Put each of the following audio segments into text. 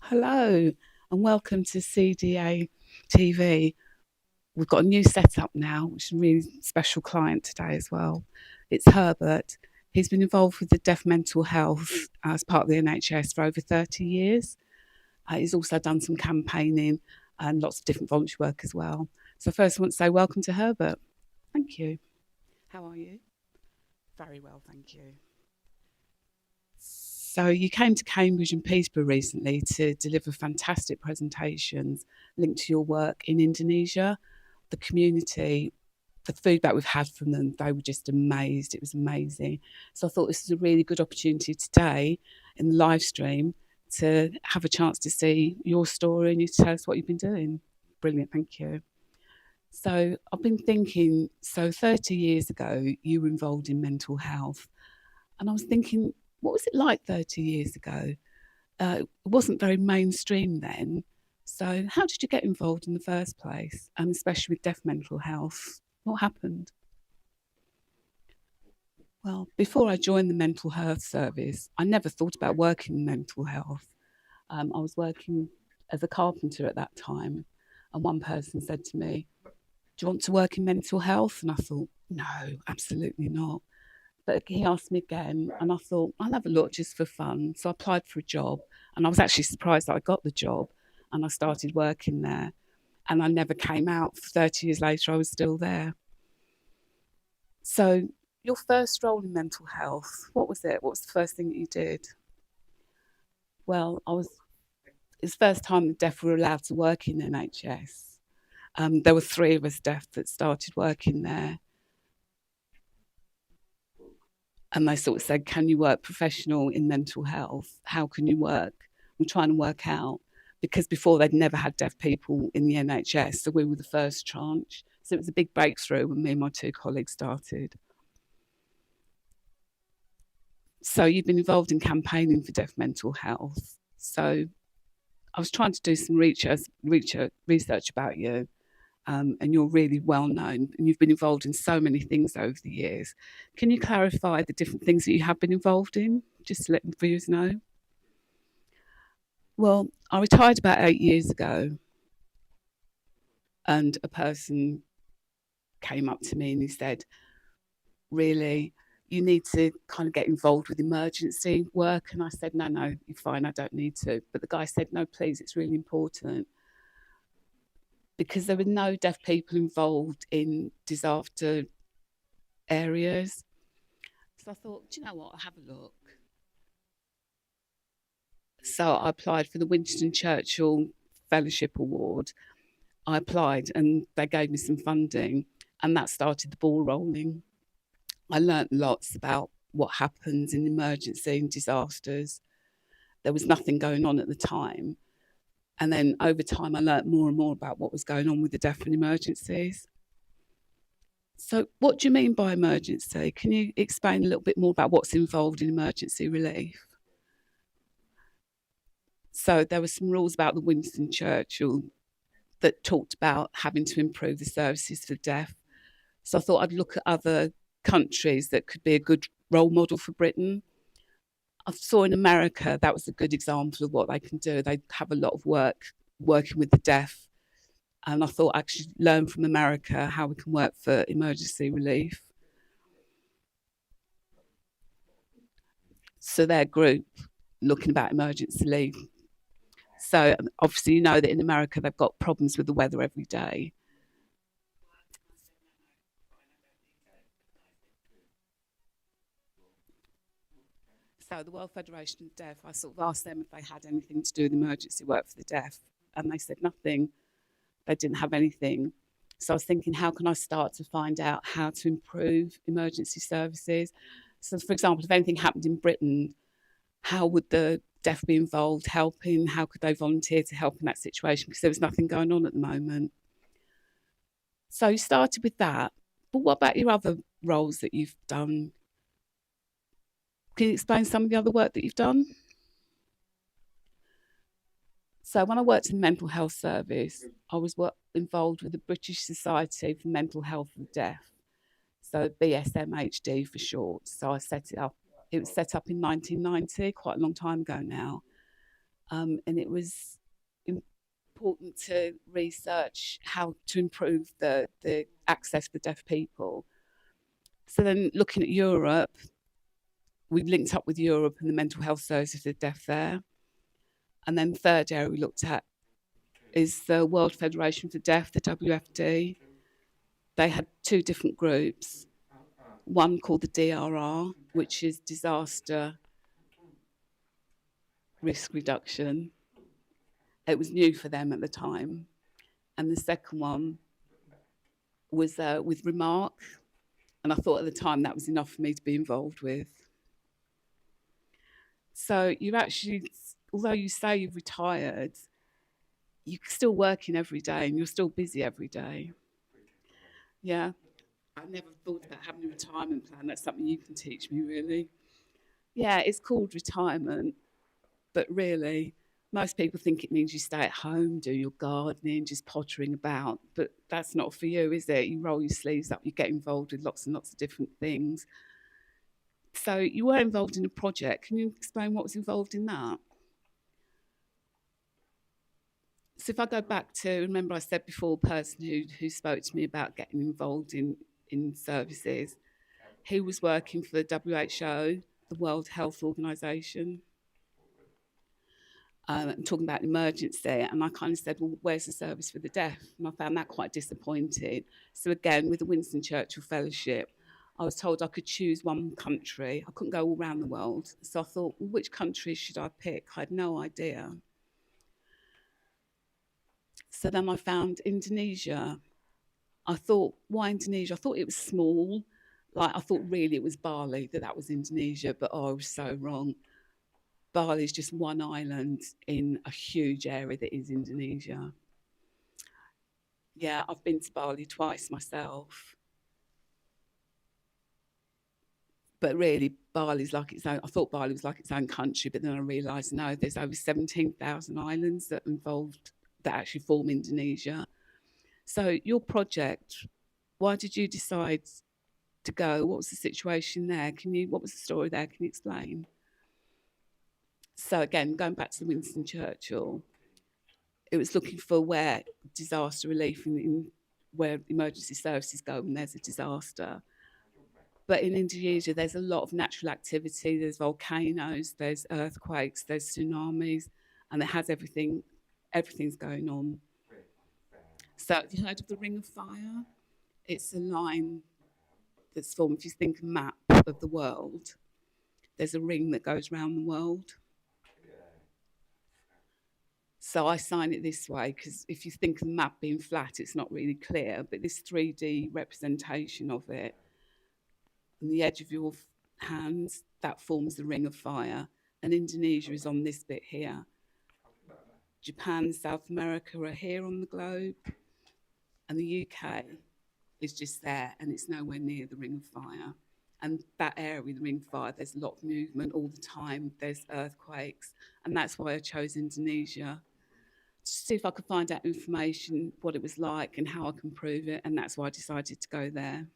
Hello and welcome to CDA TV. We've got a new setup now, which is a really special client today as well. It's Herbert. He's been involved with the deaf mental health as part of the NHS for over 30 years. He's also done some campaigning and lots of different voluntary work as well. So first I want to say welcome to Herbert. Thank you. How are you? Very well, thank you. So you came to Cambridge and Peterborough recently to deliver fantastic presentations linked to your work in Indonesia. The community, the feedback we've had from them, they were just amazed. It was amazing. So I thought this is a really good opportunity today in the live stream to have a chance to see your story and you to tell us what you've been doing. Brilliant, thank you. So I've been thinking, so 30 years ago, you were involved in mental health. And I was thinking, what was it like 30 years ago? It wasn't very mainstream then. So how did you get involved in the first place? And especially with deaf mental health, what happened? Well, before I joined the mental health service, I never thought about working in mental health. I was working as a carpenter at that time. And one person said to me, do you want to work in mental health? And I thought, no, absolutely not. But he asked me again, and I thought, I'll have a look just for fun. So I applied for a job, and I was actually surprised that I got the job, and I started working there. And I never came out. 30 years later, I was still there. So, your first role in mental health, what was it? What was the first thing that you did? Well, it's the first time the deaf were allowed to work in NHS. There were three of us deaf that started working there. And they sort of said, can you work professional in mental health? How can you work? We're trying to work out, because before they'd never had deaf people in the NHS, so we were the first tranche. So it was a big breakthrough when me and my two colleagues started. So you've been involved in campaigning for deaf mental health. So I was trying to do some research about you, and you're really well known, and you've been involved in so many things over the years. Can you clarify the different things that you have been involved in, just to let the viewers know? Well, I retired about 8 years ago, and a person came up to me and he said, really, you need to kind of get involved with emergency work. And I said, no, you're fine, I don't need to. But the guy said, no, please, it's really important, because there were no deaf people involved in disaster areas. So I thought, do you know what? I'll have a look. So I applied for the Winston Churchill Fellowship Award. I applied and they gave me some funding, and that started the ball rolling. I learnt lots about what happens in emergency and disasters. There was nothing going on at the time. And then over time, I learnt more and more about what was going on with the deaf and emergencies. So what do you mean by emergency? Can you explain a little bit more about what's involved in emergency relief? So there were some rules about the Winston Churchill that talked about having to improve the services for the deaf. So I thought I'd look at other countries that could be a good role model for Britain. I saw in America that was a good example of what they can do. They have a lot of work working with the deaf. And I thought I should learn from America how we can work for emergency relief. So their group looking about emergency relief. So obviously you know that in America they've got problems with the weather every day. So the World Federation of Deaf, I sort of asked them if they had anything to do with emergency work for the deaf, and they said nothing. They didn't have anything. So I was thinking, how can I start to find out how to improve emergency services? So, for example, if anything happened in Britain, how would the deaf be involved helping? How could they volunteer to help in that situation? Because there was nothing going on at the moment. So you started with that. But what about your other roles that you've done? Can you explain some of the other work that you've done? So when I worked in the mental health service, I was involved with the British Society for Mental Health of the Deaf, so BSMHD for short. So I set it up. It was set up in 1990, quite a long time ago now. And it was important to research how to improve the access for deaf people. So then looking at Europe, we linked up with Europe and the mental health services for the deaf there. And then the third area we looked at is the World Federation for the Deaf, the WFD. They had two different groups, one called the DRR, which is disaster risk reduction. It was new for them at the time. And the second one was with Remark. And I thought at the time that was enough for me to be involved with. So you're actually, although you say you've retired, you're still working every day and you're still busy every day. Yeah. I never thought about having a retirement plan. That's something you can teach me, really. Yeah, it's called retirement, but really, most people think it means you stay at home, do your gardening, just pottering about. But that's not for you, is it? You roll your sleeves up, you get involved with lots and lots of different things. So you were involved in a project. Can you explain what was involved in that? So if I go back to, remember I said before, the person who spoke to me about getting involved in services, he was working for the WHO, the World Health Organization, and talking about emergency. And I kind of said, well, where's the service for the deaf? And I found that quite disappointing. So again, with the Winston Churchill Fellowship, I was told I could choose one country. I couldn't go all around the world. So I thought, well, which country should I pick? I had no idea. So then I found Indonesia. I thought, why Indonesia? I thought it was small. Like, I thought really it was Bali, that was Indonesia, but I was so wrong. Bali is just one island in a huge area that is Indonesia. Yeah, I've been to Bali twice myself. But really, Bali's like its own. I thought Bali was like its own country, but then I realised, no, there's over 17,000 islands that actually form Indonesia. So your project, why did you decide to go? What was the situation there? What was the story there? Can you explain? So again, going back to the Winston Churchill, it was looking for where disaster relief in where emergency services go when there's a disaster. But in Indonesia, there's a lot of natural activity. There's volcanoes, there's earthquakes, there's tsunamis, and it has everything's going on. So have you heard of the Ring of Fire? It's a line that's formed, if you think a map of the world, there's a ring that goes around the world. So I sign it this way because if you think of the map being flat, it's not really clear, but this 3D representation of it, and the edge of your hands, that forms the Ring of Fire. And Indonesia is on this bit here. Japan and South America are here on the globe, and the UK is just there, and it's nowhere near the Ring of Fire. And that area, the Ring of Fire, there's a lot of movement all the time. There's earthquakes, and that's why I chose Indonesia. To see if I could find out information, what it was like and how I can prove it, and that's why I decided to go there.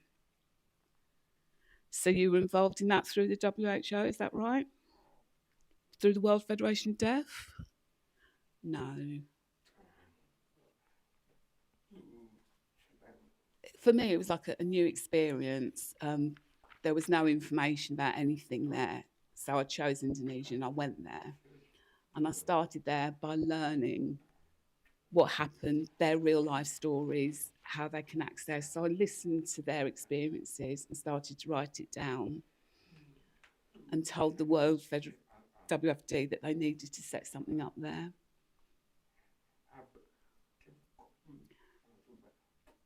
So you were involved in that through the WHO, is that right? Through the World Federation of Deaf? No. For me, it was like a new experience. There was no information about anything there. So I chose Indonesia and I went there. And I started there by learning what happened, their real life stories, how they can access. So I listened to their experiences and started to write it down and told the World WFD that they needed to set something up there.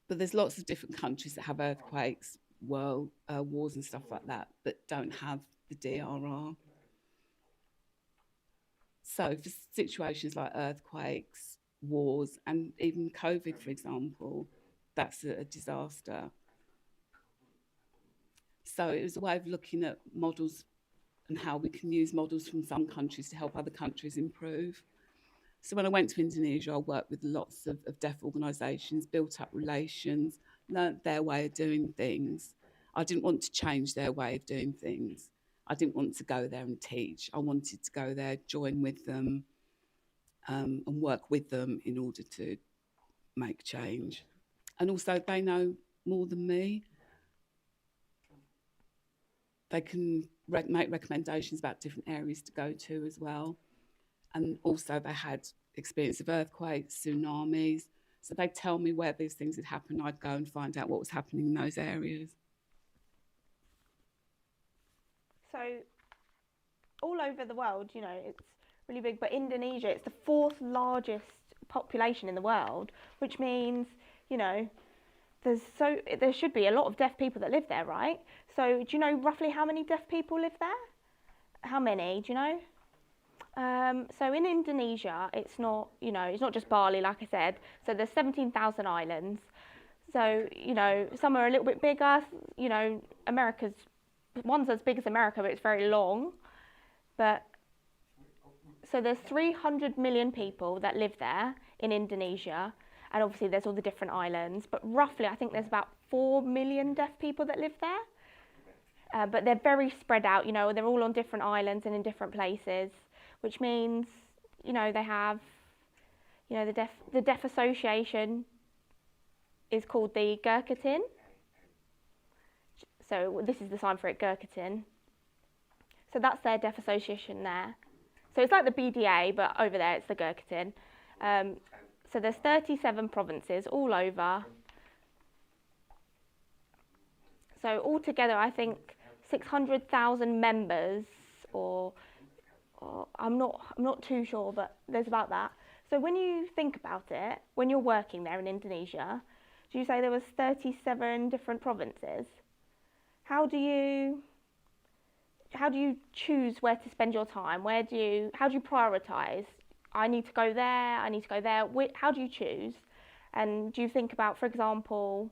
But there's lots of different countries that have earthquakes, wars and stuff like that, but don't have the DRR. So for situations like earthquakes, wars, and even COVID, for example, that's a disaster. So it was a way of looking at models and how we can use models from some countries to help other countries improve. So when I went to Indonesia, I worked with lots of deaf organisations, built up relations, learnt their way of doing things. I didn't want to change their way of doing things. I didn't want to go there and teach. I wanted to go there, join with them, and work with them in order to make change. And also, they know more than me. They can make recommendations about different areas to go to as well. And also, they had experience of earthquakes, tsunamis. So they'd tell me where these things had happened. I'd go and find out what was happening in those areas. So all over the world, you know, it's really big, but Indonesia, it's the 4th largest population in the world, which means, you know, there should be a lot of deaf people that live there, right? So do you know roughly how many deaf people live there? How many, do you know? So in Indonesia, it's not, you know, it's not just Bali, like I said. So there's 17,000 islands. So, you know, some are a little bit bigger. You know, one's as big as America, but it's very long. But so there's 300 million people that live there in Indonesia. And obviously there's all the different islands. But roughly, I think there's about 4 million deaf people that live there. But they're very spread out, you know, they're all on different islands and in different places, which means, you know, they have, you know, the Deaf Association is called the Gurkhatin. So this is the sign for it, Gurkhatin. So that's their Deaf Association there. So it's like the BDA, but over there it's the Gurkhatin. So there's 37 provinces all over. So altogether, I think 600,000 members, or I'm not too sure, but there's about that. So when you think about it, when you're working there in Indonesia, do you say there was 37 different provinces? How do you choose where to spend your time? How do you prioritize? I need to go there, I need to go there. How do you choose? And do you think about, for example,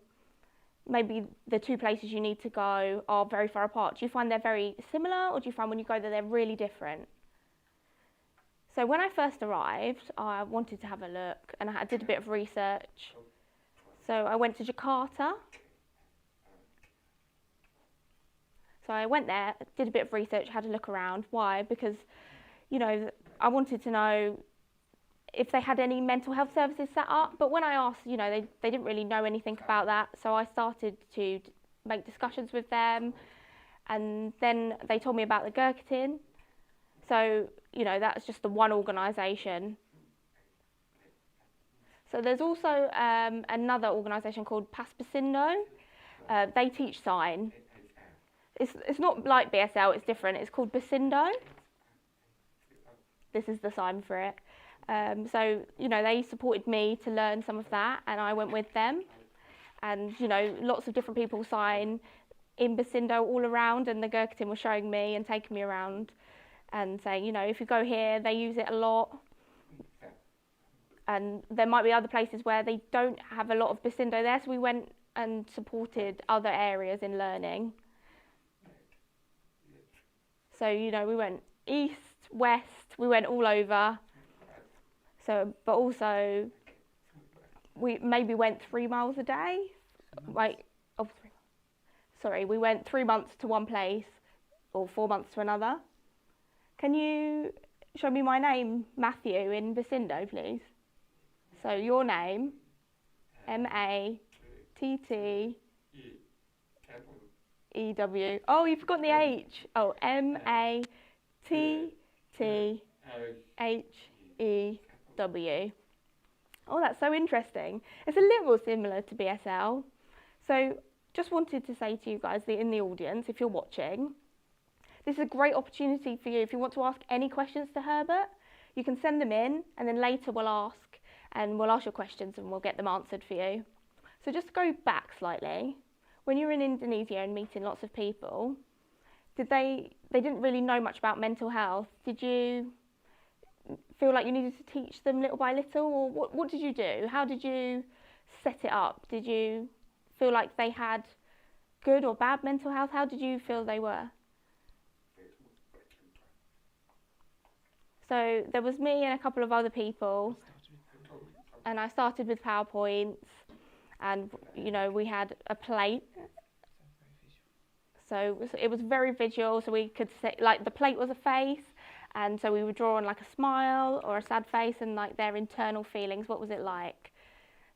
maybe the 2 places you need to go are very far apart? Do you find they're very similar, or do you find when you go there they're really different? So when I first arrived, I wanted to have a look, and I did a bit of research. So I went to Jakarta. So I went there, did a bit of research, had a look around. Why? Because, you know, I wanted to know if they had any mental health services set up. But when I asked, you know, they didn't really know anything about that. So I started to make discussions with them. And then they told me about the Gurkhatin. So, you know, that's just the one organisation. So there's also another organisation called Paspasindo. They teach sign. It's not like BSL, it's different. It's called Basindo. This is the sign for it. So, you know, they supported me to learn some of that, and I went with them. And, you know, lots of different people sign in Basindo all around, and the Gurkhatin was showing me and taking me around and saying, you know, if you go here, they use it a lot. And there might be other places where they don't have a lot of Basindo there, so we went and supported other areas in learning. So, you know, we went east, west, we went all over. So, but also, we maybe went 3 miles a day. We went 3 months to one place, or 4 months to another. Can you show me my name, Matthew, in Basindo, please? So your name, Mattew. Oh, you've forgotten the H. Oh, Matthew. Oh, that's so interesting. It's a little similar to BSL. So just wanted to say to you guys in the audience, if you're watching, this is a great opportunity for you. If you want to ask any questions to Herbert, you can send them in, and then later we'll ask your questions and we'll get them answered for you. So just to go back slightly, when you were in Indonesia and meeting lots of people, they didn't really know much about mental health. Did you feel like you needed to teach them little by little, or what did you do? How did you set it up? Did you feel like they had good or bad mental health? How did you feel they were? So there was me and a couple of other people, and I started with PowerPoints, and, you know, we had a plate. So it was very visual, so we could say, like, the plate was a face, And so we would draw on like a smile or a sad face and like their internal feelings. What was it like?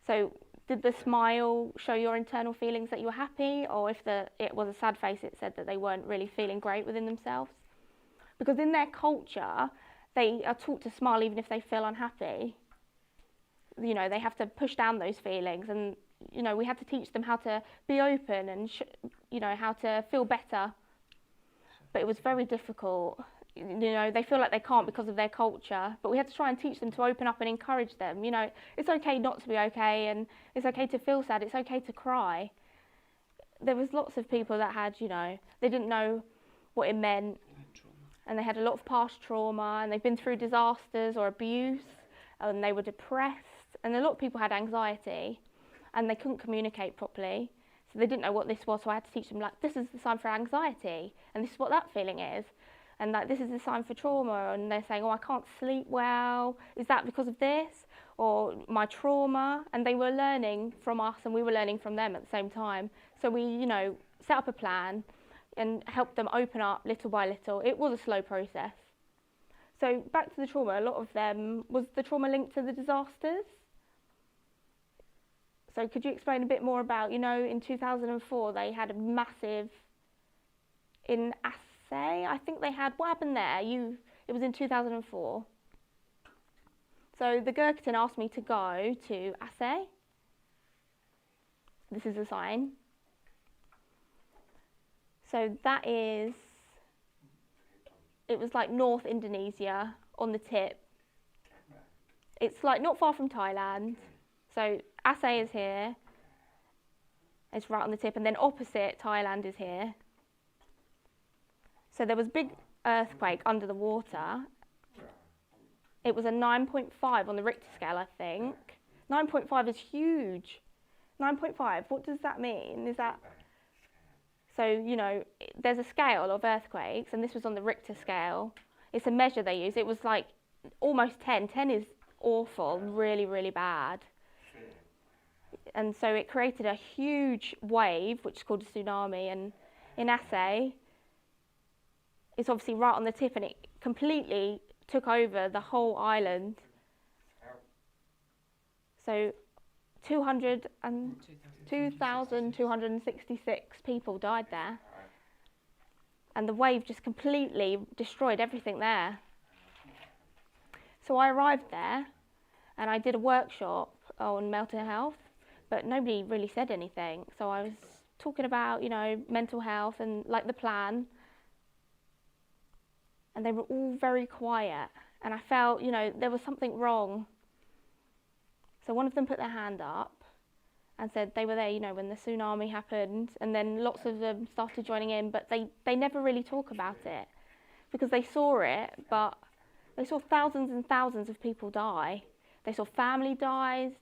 So did the smile show your internal feelings that you were happy, or if it was a sad face, it said that they weren't really feeling great within themselves? Because in their culture, they are taught to smile even if they feel unhappy. You know, they have to push down those feelings, and you know, we had to teach them how to be open and you know, how to feel better. But it was very difficult. You know, they feel like they can't because of their culture, but we had to try and teach them to open up and encourage them. You know, it's okay not to be okay, and it's okay to feel sad, it's okay to cry. There was lots of people that had, you know, they didn't know what it meant, and they had a lot of past trauma, and they've been through disasters or abuse, and they were depressed, and a lot of people had anxiety, and they couldn't communicate properly, so they didn't know what this was. So I had to teach them, like, this is the sign for anxiety, and this is what that feeling is. And like, this is the sign for trauma, and they're saying, oh, I can't sleep well, is that because of this, or my trauma? And they were learning from us, and we were learning from them at the same time. So we, you know, set up a plan and helped them open up little by little. It was a slow process. So back to the trauma, a lot of them, was the trauma linked to the disasters? So could you explain a bit more about, you know, in 2004 they had a massive, in I think they had, what happened there? It was in 2004. So the Gurkhaton asked me to go to Aceh. This is a sign. So that is, it was like North Indonesia on the tip. It's like not far from Thailand. So Aceh is here. It's right on the tip, and then opposite Thailand is here. So there was a big earthquake under the water. It was a 9.5 on the Richter scale, I think. 9.5 is huge. 9.5, what does that mean? Is that... So, you know, there's a scale of earthquakes, and this was on the Richter scale. It's a measure they use. It was like almost 10. 10 is awful, really, really bad. And so it created a huge wave, which is called a tsunami. And in Aceh, it's obviously right on the tip, and it completely took over the whole island. So 2,266 people died there. And the wave just completely destroyed everything there. So I arrived there, and I did a workshop on mental health, but nobody really said anything. So I was talking about, you know, mental health and like the plan. And they were all very quiet, and I felt, you know, there was something wrong. So one of them put their hand up and said they were there, you know, when the tsunami happened, and then lots of them started joining in, but they never really talk about it because they saw it, but they saw thousands and thousands of people die. They saw family dies,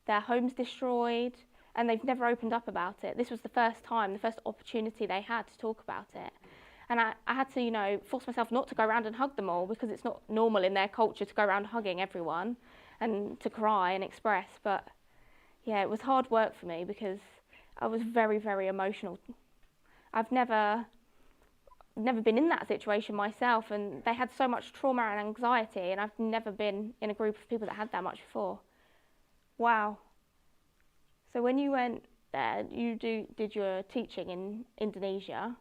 their homes destroyed, and they've never opened up about it. This was the first time, the first opportunity they had to talk about it. And I had to, you know, force myself not to go around and hug them all, because it's not normal in their culture to go around hugging everyone and to cry and express. But yeah, it was hard work for me because I was very, very emotional. I've never been in that situation myself, and they had so much trauma and anxiety, and I've never been in a group of people that had that much before. Wow. So when you went there, you did your teaching in Indonesia.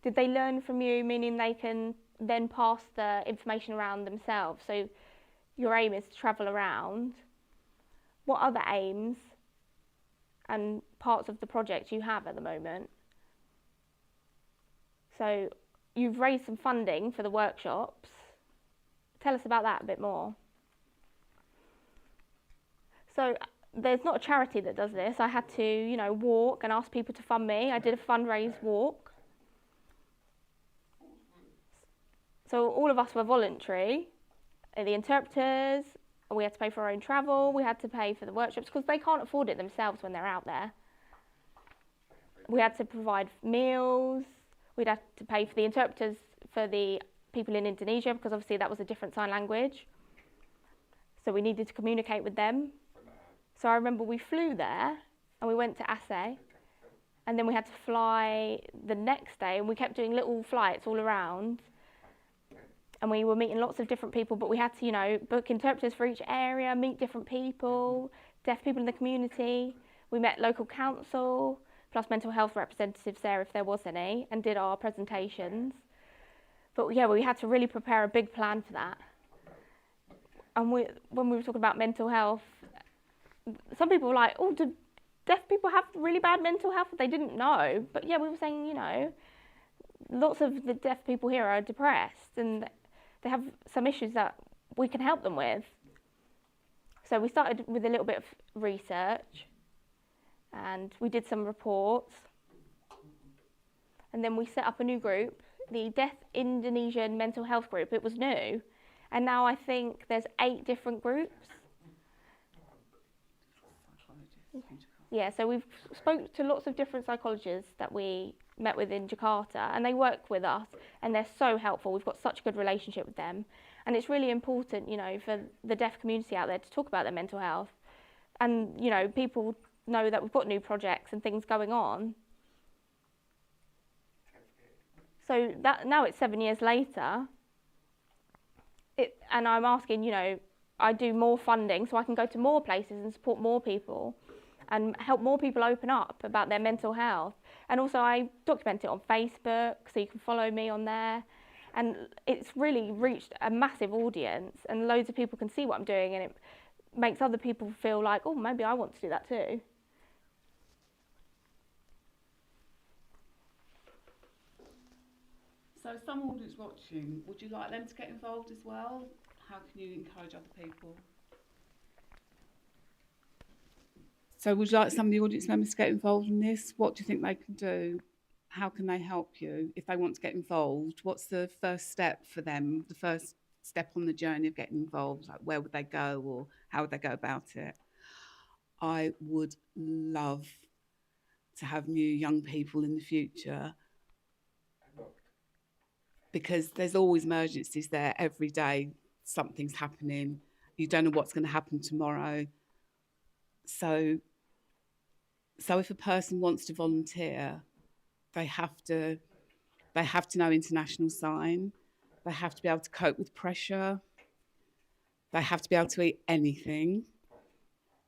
Did they learn from you, meaning they can then pass the information around themselves? So your aim is to travel around. What other aims and parts of the project you have at the moment? So you've raised some funding for the workshops. Tell us about that a bit more. So there's not a charity that does this. I had to, you know, walk and ask people to fund me. I did a fundraise walk. So all of us were voluntary. The interpreters, we had to pay for our own travel, we had to pay for the workshops, because they can't afford it themselves when they're out there. We had to provide meals, we'd have to pay for the interpreters for the people in Indonesia, because obviously that was a different sign language. So we needed to communicate with them. So I remember we flew there, and we went to Aceh, and then we had to fly the next day, and we kept doing little flights all around. and we were meeting lots of different people, but we had to, book interpreters for each area, meet different people, deaf people in the community. We met local council, plus mental health representatives there if there was any, and did our presentations. But yeah, we had to really prepare a big plan for that. And when we were talking about mental health, some people were like, oh, do deaf people have really bad mental health? They didn't know. But yeah, we were saying, lots of the deaf people here are depressed and they have some issues that we can help them with. So we started with a little bit of research and we did some reports. And then we set up a new group, the Deaf Indonesian Mental Health Group. It was new. And now I think there's 8 different groups. Yeah, so we've spoke to lots of different psychologists that we met with in Jakarta, and they work with us, and they're so helpful. We've got such a good relationship with them, and it's really important, for the deaf community out there to talk about their mental health, and people know that we've got new projects and things going on. So that now it's 7 years later, and I'm asking, I do more funding so I can go to more places and support more people and help more people open up about their mental health. And also I document it on Facebook, so you can follow me on there. And it's really reached a massive audience and loads of people can see what I'm doing, and it makes other people feel like, oh, maybe I want to do that too. So some audience watching, would you like them to get involved as well? How can you encourage other people? So would you like some of the audience members to get involved in this? What do you think they can do? How can they help you if they want to get involved? What's the first step for them, the first step on the journey of getting involved? Like, where would they go or how would they go about it? I would love to have new young people in the future, because there's always emergencies there every day. Something's happening. You don't know what's going to happen tomorrow. So if a person wants to volunteer, they have to know International Sign. They have to be able to cope with pressure. They have to be able to eat anything.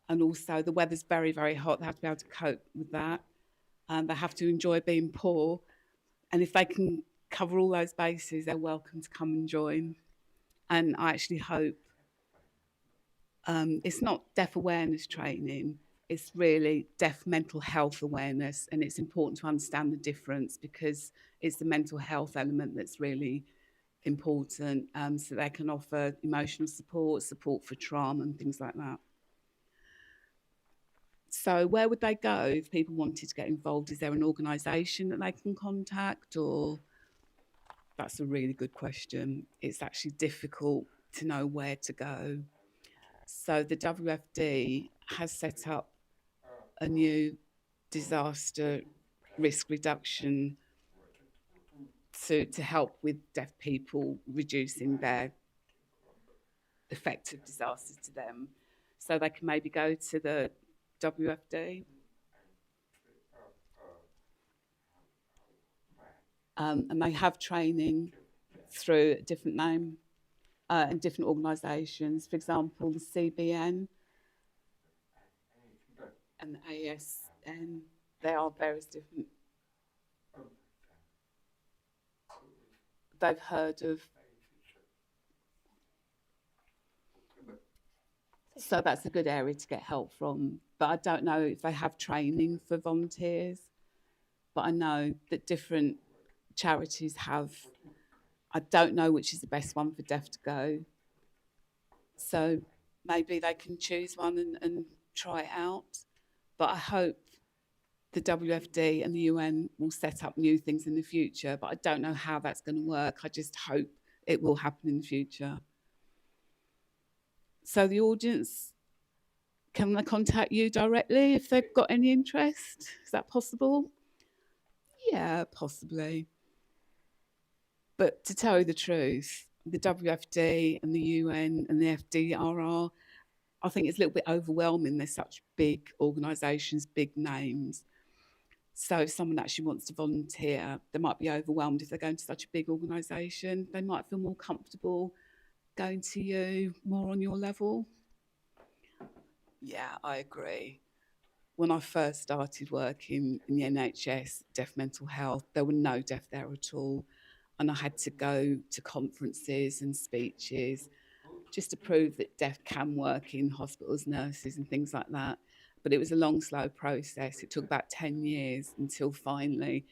And also the weather's very, very hot. They have to be able to cope with that. They have to enjoy being poor. And if they can cover all those bases, they're welcome to come and join. And I actually hope it's not deaf awareness training, it's really deaf mental health awareness, and it's important to understand the difference because it's the mental health element that's really important, so they can offer emotional support for trauma and things like that. So where would they go if people wanted to get involved? Is there an organisation that they can contact, or? That's a really good question. It's actually difficult to know where to go. So the WFD has set up a new disaster risk reduction to help with deaf people reducing their effect of disasters to them. So they can maybe go to the WFD. And they have training through a different name in different organisations. For example, the CBN and the ASN, they are various different. They've heard of. So that's a good area to get help from. But I don't know if they have training for volunteers. But I know that different charities have. I don't know which is the best one for deaf to go. So maybe they can choose one and try it out. But I hope the WFD and the UN will set up new things in the future. But I don't know how that's going to work. I just hope it will happen in the future. So the audience, can they contact you directly if they've got any interest? Is that possible? Yeah, possibly. But to tell you the truth, the WFD and the UN and the FDRR, I think it's a little bit overwhelming. They're such big organisations, big names. So if someone actually wants to volunteer, they might be overwhelmed if they're going to such a big organisation. They might feel more comfortable going to you, more on your level. Yeah, I agree. When I first started working in the NHS, deaf mental health, there were no deaf there at all. And I had to go to conferences and speeches just to prove that deaf can work in hospitals, nurses, and things like that. But it was a long, slow process. It took about 10 years until finally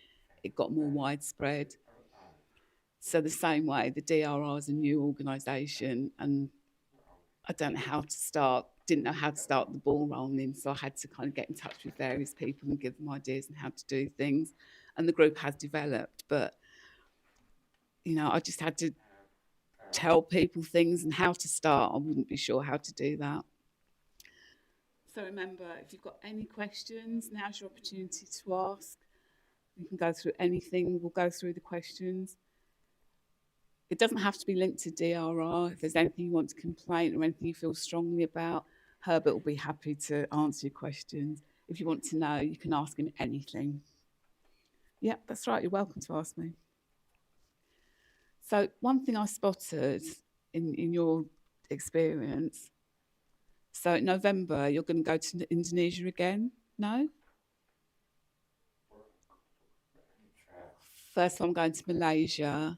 it got more widespread. So, the same way, the DRR is a new organisation, and I don't know how to start, didn't know how to start the ball rolling. So, I had to kind of get in touch with various people and give them ideas on how to do things. And the group has developed, but I just had to tell people things and how to start. I wouldn't be sure how to do that. So remember, if you've got any questions, now's your opportunity to ask. You can go through anything. We'll go through the questions. It doesn't have to be linked to DRR. If there's anything you want to complain or anything you feel strongly about, Herbert will be happy to answer your questions. If you want to know, you can ask him anything. Yeah, that's right. You're welcome to ask me. So one thing I spotted in your experience, so in November, you're going to go to Indonesia again? No? First I'm going to Malaysia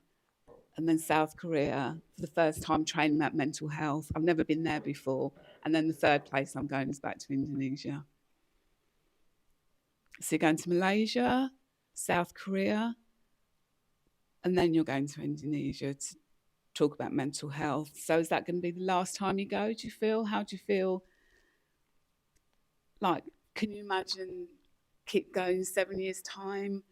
and then South Korea for the first time training about mental health. I've never been there before. And then the third place I'm going is back to Indonesia. So you're going to Malaysia, South Korea, and then you're going to Indonesia to talk about mental health. So is that going to be the last time you go, do you feel? How do you feel? Like, can you imagine keep going 7 years' time?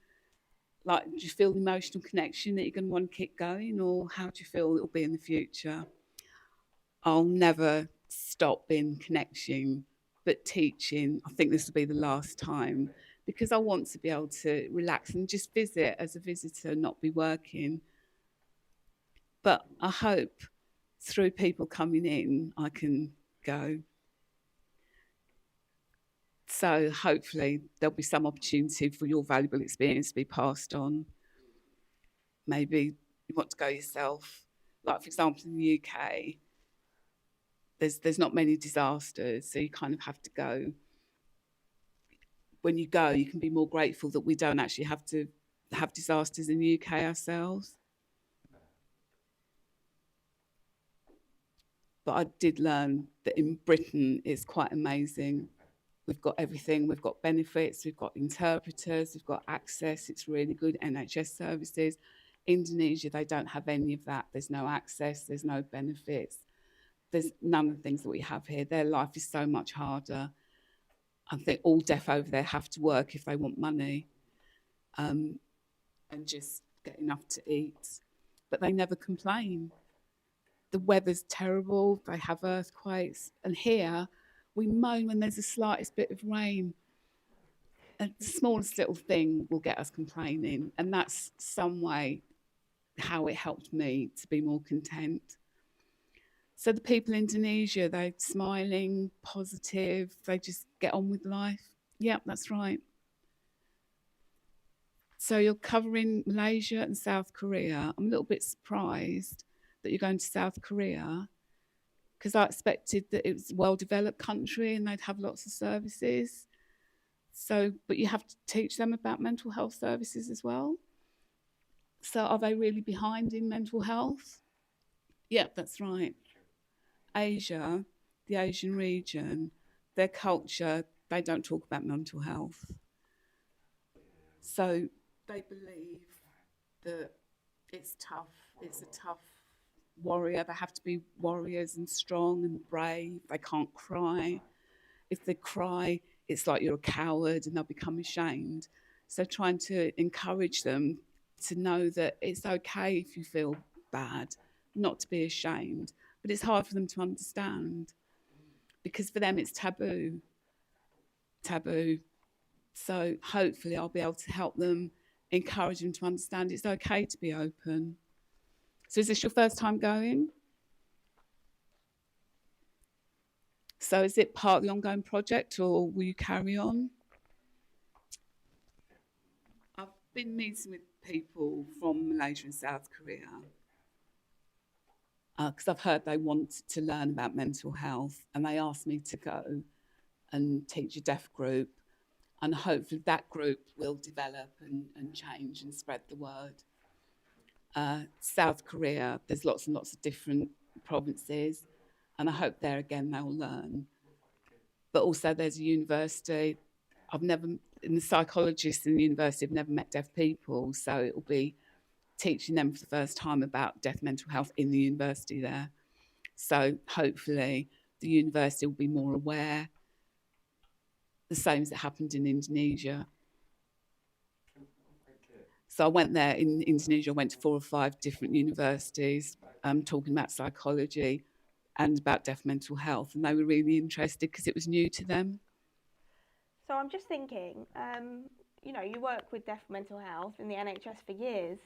Like, do you feel the emotional connection that you're going to want to keep going, or how do you feel it'll be in the future? I'll never stop being connection, but teaching, I think this will be the last time because I want to be able to relax and just visit as a visitor, not be working. But I hope through people coming in, I can go. So hopefully there'll be some opportunity for your valuable experience to be passed on. Maybe you want to go yourself. Like, for example, in the UK, there's not many disasters, so you kind of have to go. When you go, you can be more grateful that we don't actually have to have disasters in the UK ourselves. But I did learn that in Britain it's quite amazing. We've got everything. We've got benefits. We've got interpreters. We've got access. It's really good NHS services. Indonesia, they don't have any of that. There's no access. There's no benefits. There's none of the things that we have here. Their life is so much harder. I think all deaf over there have to work if they want money, and just get enough to eat. But they never complain. The weather's terrible. They have earthquakes. And here, we moan when there's the slightest bit of rain. And the smallest little thing will get us complaining. And that's some way how it helped me to be more content. So the people in Indonesia, they're smiling, positive, they just get on with life. Yep, that's right. So you're covering Malaysia and South Korea. I'm a little bit surprised that you're going to South Korea because I expected that it was a well-developed country and they'd have lots of services. So, but you have to teach them about mental health services as well. So are they really behind in mental health? Yeah, that's right. Asia, the Asian region, their culture, they don't talk about mental health. So they believe that it's tough, it's a tough warrior. They have to be warriors and strong and brave. They can't cry. If they cry, it's like you're a coward and they'll become ashamed. So trying to encourage them to know that it's okay if you feel bad, not to be ashamed. But it's hard for them to understand because for them it's taboo. Taboo. So hopefully I'll be able to help them, encourage them to understand it's okay to be open. So is this your first time going? So is it part of the ongoing project or will you carry on? been meeting with people from Malaysia and South Korea because I've heard they want to learn about mental health, and they asked me to go and teach a deaf group, and hopefully that group will develop and change and spread the word. South Korea, there's lots and lots of different provinces, and I hope there again they'll learn. But also there's a university. The psychologists in the university have never met deaf people, so it will be teaching them for the first time about deaf mental health in the university there. So hopefully the university will be more aware, the same as it happened in Indonesia. So I went there in Indonesia, I went to 4 or 5 different universities talking about psychology and about deaf mental health, and they were really interested because it was new to them. So I'm just thinking, you work with deaf mental health in the NHS for years.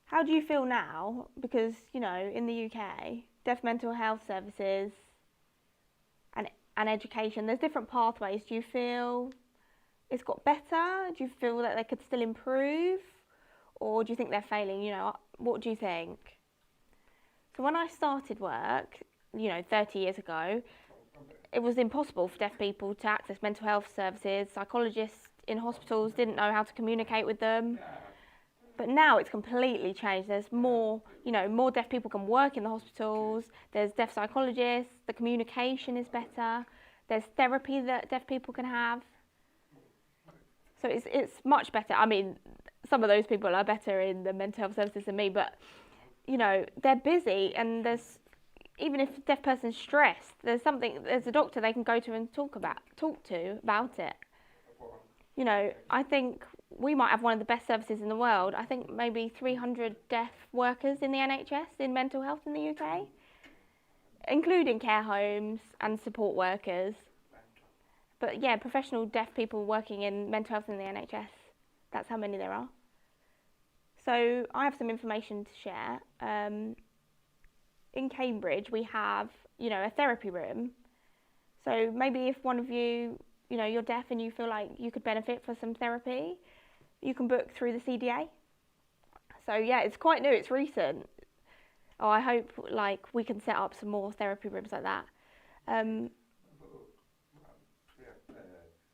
How do you feel now? Because, in the UK, deaf mental health services and education, there's different pathways. Do you feel it's got better? Do you feel that they could still improve? Or do you think they're failing? What do you think? So when I started work, 30 years ago, it was impossible for deaf people to access mental health services. Psychologists in hospitals didn't know how to communicate with them. But now it's completely changed. There's more deaf people can work in the hospitals. There's deaf psychologists. The communication is better. There's therapy that deaf people can have. So it's much better. I mean, some of those people are better in the mental health services than me, but, they're busy, and even if a deaf person's stressed, there's a doctor they can go to and talk to about it. I think we might have one of the best services in the world. I think maybe 300 deaf workers in the NHS in mental health in the UK, including care homes and support workers. But yeah, professional deaf people working in mental health in the NHS, that's how many there are. So I have some information to share. In Cambridge, we have, a therapy room. So maybe if one of you, you're deaf and you feel like you could benefit for some therapy, you can book through the CDA. So yeah, it's quite new, it's recent. Oh, I hope we can set up some more therapy rooms like that.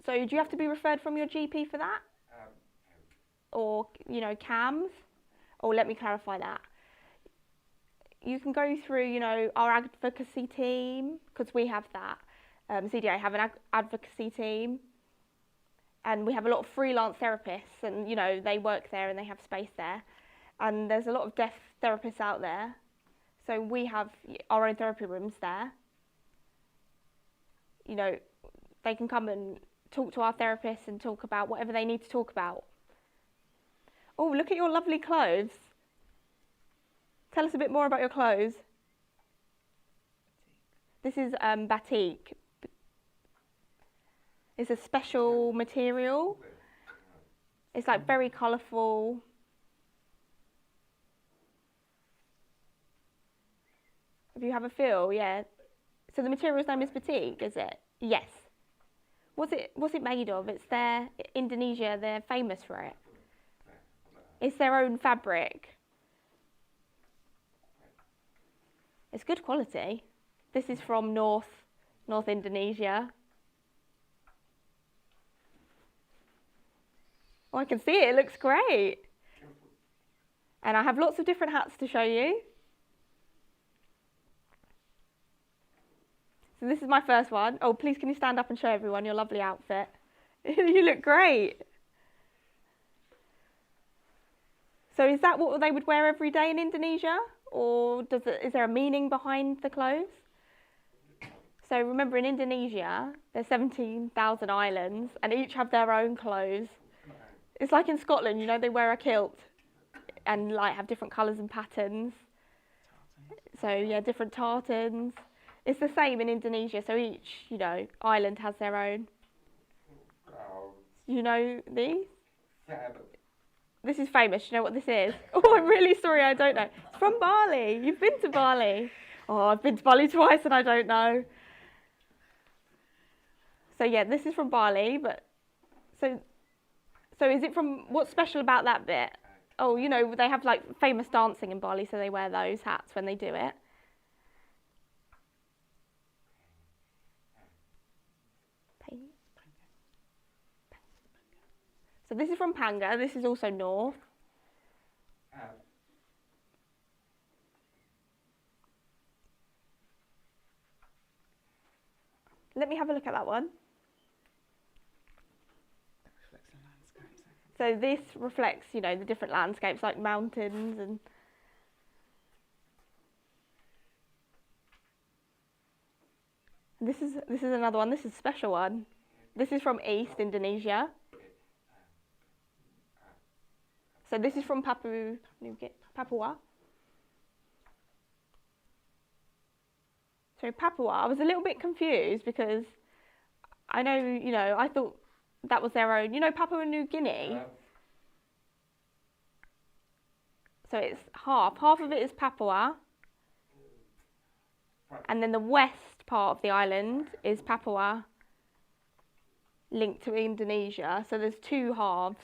So do you have to be referred from your GP for that? Or, CAMS? Or let me clarify that. You can go through, our advocacy team, because we have that. CDA have an advocacy team. And we have a lot of freelance therapists, and, they work there and they have space there. And there's a lot of deaf therapists out there. So we have our own therapy rooms there. They can come and talk to our therapists and talk about whatever they need to talk about. Oh, look at your lovely clothes. Tell us a bit more about your clothes. This is batik. It's a special material. It's very colourful. If you have a feel, yeah. So the material's name is batik, is it? Yes. What's it made of? It's Indonesia, they're famous for it. It's their own fabric. It's good quality. This is from North Indonesia. Oh, I can see it. It looks great. And I have lots of different hats to show you. So this is my first one. Oh, please can you stand up and show everyone your lovely outfit? You look great. So is that what they would wear every day in Indonesia? Or is there a meaning behind the clothes? So remember, in Indonesia, there's 17,000 islands, and each have their own clothes. It's like in Scotland, they wear a kilt and have different colours and patterns. So yeah, different tartans. It's the same in Indonesia, so each, island has their own. You know these? This is famous. You know what this is? Oh, I'm really sorry, I don't know. It's from Bali. You've been to Bali. Oh, I've been to Bali twice and I don't know. So yeah, this is from Bali, but so So is it from, what's special about that bit? Oh, you know, they have like famous dancing in Bali, so they wear those hats when they do it. So this is from Panga, this is also north. Let me have a look at that one. So this reflects, you know, the different landscapes like mountains and this is another one. This is a special one. This is from East Indonesia. So this is from Papua. So Papua, I was a little bit confused because I know, you know, I thought that was their own, you know, Papua New Guinea. So it's half of it is Papua, and then the west part of the island is Papua, linked to Indonesia. So there's two halves.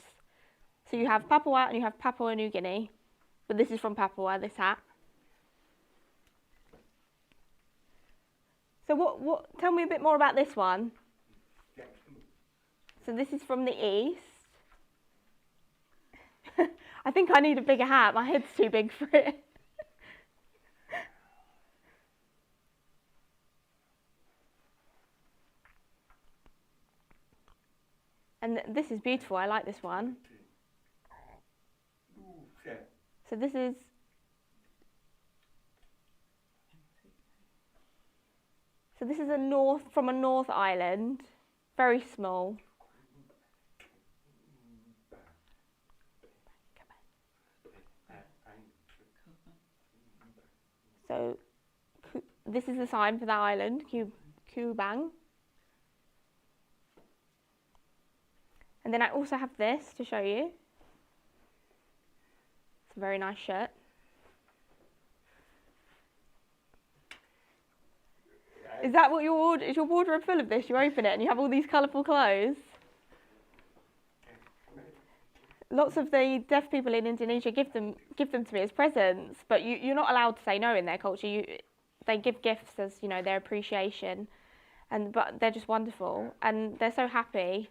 So you have Papua and you have Papua New Guinea, but this is from Papua, this hat. So what? Tell me a bit more about this one. So this is from the east. I think I need a bigger hat. My head's too big for it. And this is beautiful. I like this one. So this is a north island, very small. So this is the sign for that island, Kubang. And then I also have this to show you. It's a very nice shirt. Is that what your wardrobe, is your wardrobe full of this? You open it and you have all these colourful clothes? Lots of the deaf people in Indonesia give them to me as presents, but you're not allowed to say no in their culture. They give gifts as, you know, their appreciation, but they're just wonderful and they're so happy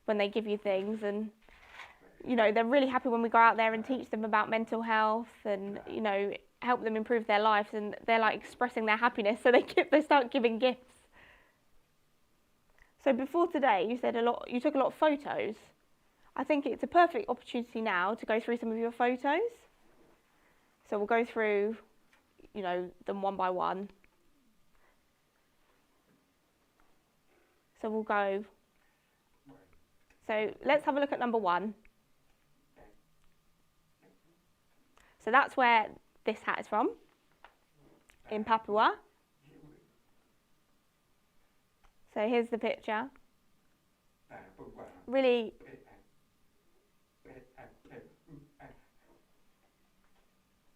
when they give you things, and you know they're really happy when we go out there and teach them about mental health and, you know, help them improve their lives, and they're like expressing their happiness, so they start giving gifts. So before today, you took a lot of photos. I think it's a perfect opportunity now to go through some of your photos. So we'll go through, you know, them one by one. So we'll go. So let's have a look at number 1. So that's where this hat is from, in Papua. So here's the picture. Really.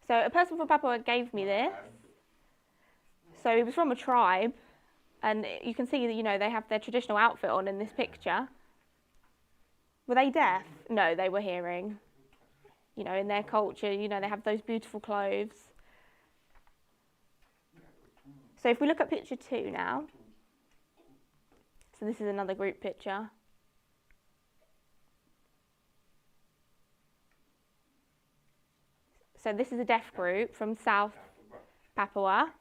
So a person from Papua gave me this. So he was from a tribe, and you can see that, you know, they have their traditional outfit on in this picture. Were they deaf? No, they were hearing. You know, in their culture, you know, they have those beautiful clothes. So if we look at picture 2 now. So this is another group picture. So this is a deaf group from South Papua.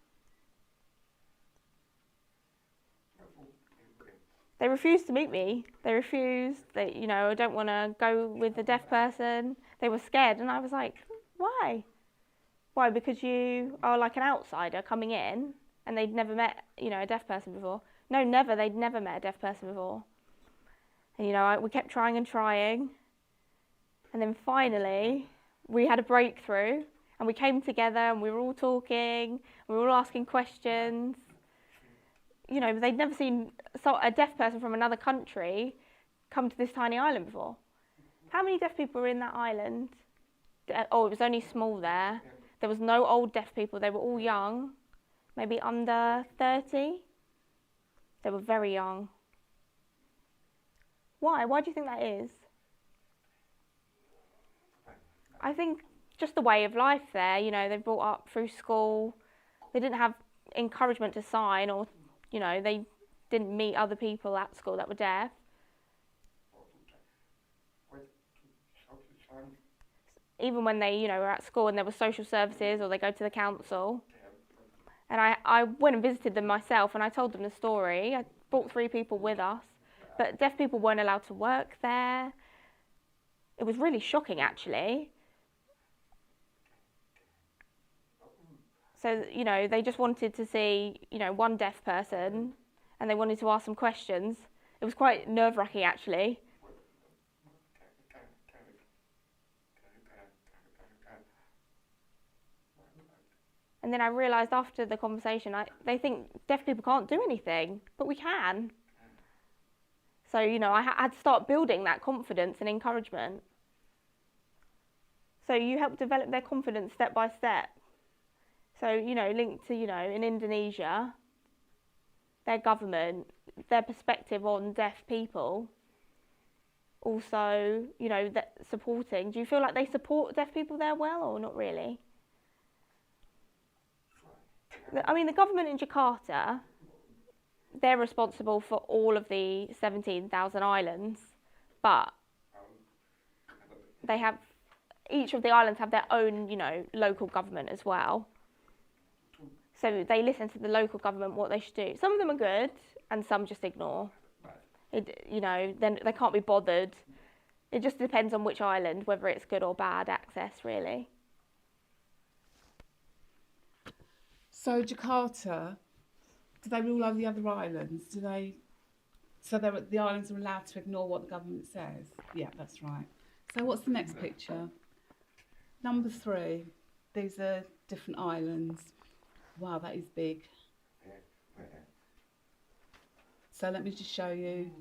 They refused to meet me. They refused. You know, I don't want to go with a deaf person. They were scared, and I was like, why? Why? Because you are like an outsider coming in, and they'd never met, you know, a deaf person before. No, never. They'd never met a deaf person before. And, you know, we kept trying and trying. And then finally, we had a breakthrough, and we came together, and we were all talking, we were all asking questions. You know, they'd never seen a deaf person from another country come to this tiny island before. How many deaf people were in that island? Oh, it was only small there. There was no old deaf people. They were all young, maybe under 30. They were very young. Why? Why do you think that is? I think just the way of life there, you know, they brought up through school. They didn't have encouragement to sign, or, you know, they didn't meet other people at school that were deaf. Even when they, you know, were at school and there were social services or they go to the council. And I went and visited them myself and I told them the story. I brought 3 people with us, but deaf people weren't allowed to work there. It was really shocking, actually. So, you know, they just wanted to see, you know, one deaf person and they wanted to ask some questions. It was quite nerve-wracking, actually. And then I realised after the conversation, they think deaf people can't do anything, but we can. So, you know, I had to start building that confidence and encouragement. So you help develop their confidence step by step. So, you know, linked to, you know, in Indonesia, their government, their perspective on deaf people, also, you know, that supporting. Do you feel like they support deaf people there well or not really? I mean, the government in Jakarta, they're responsible for all of the 17,000 islands, but they have, each of the islands have their own, you know, local government as well. So they listen to the local government what they should do. Some of them are good, and some just ignore. You know, then they can't be bothered. It just depends on which island, whether it's good or bad access, really. So Jakarta, do they rule over the other islands? Do they? So the islands are allowed to ignore what the government says? Yeah, that's right. So what's the next picture? Number 3. These are different islands. Wow, that is big. So let me just show you.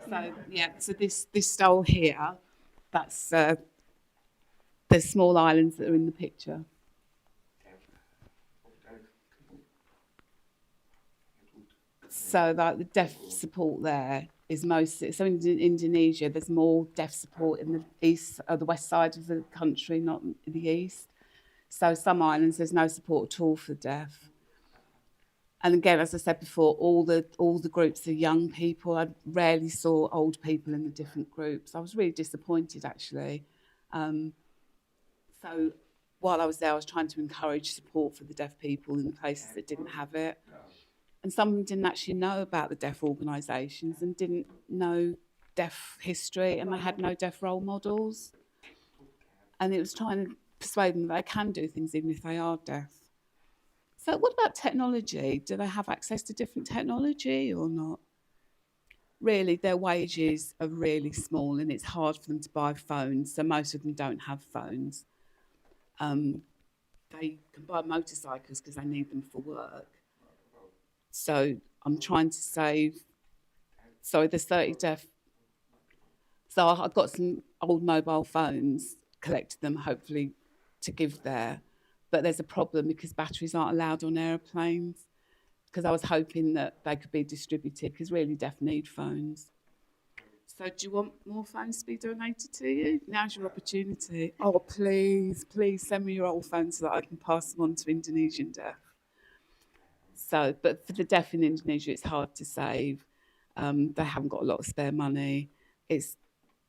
So yeah, so this stole here, that's the small islands that are in the picture. So like the deaf support there is mostly, so in Indonesia there's more deaf support in the east or the west side of the country, not in the east. So some islands there's no support at all for deaf. And again, as I said before, all the groups are young people. I rarely saw old people in the different groups. I was really disappointed, actually. So while I was there, I was trying to encourage support for the deaf people in the places that didn't have it. And some of them didn't actually know about the deaf organisations and didn't know deaf history, and they had no deaf role models. And it was trying to persuade them that they can do things even if they are deaf. So what about technology? Do they have access to different technology or not? Really, their wages are really small and it's hard for them to buy phones, so most of them don't have phones. They can buy motorcycles because they need them for work. So I'm trying to save, sorry, there's 30 deaf. So I've got some old mobile phones, collected them hopefully to give there. But there's a problem because batteries aren't allowed on aeroplanes, because I was hoping that they could be distributed, because really deaf need phones. So do you want more phones to be donated to you? Now's your opportunity. Oh, please, please send me your old phones so that I can pass them on to Indonesian deaf. So, but for the deaf in Indonesia, it's hard to save. They haven't got a lot of spare money. It's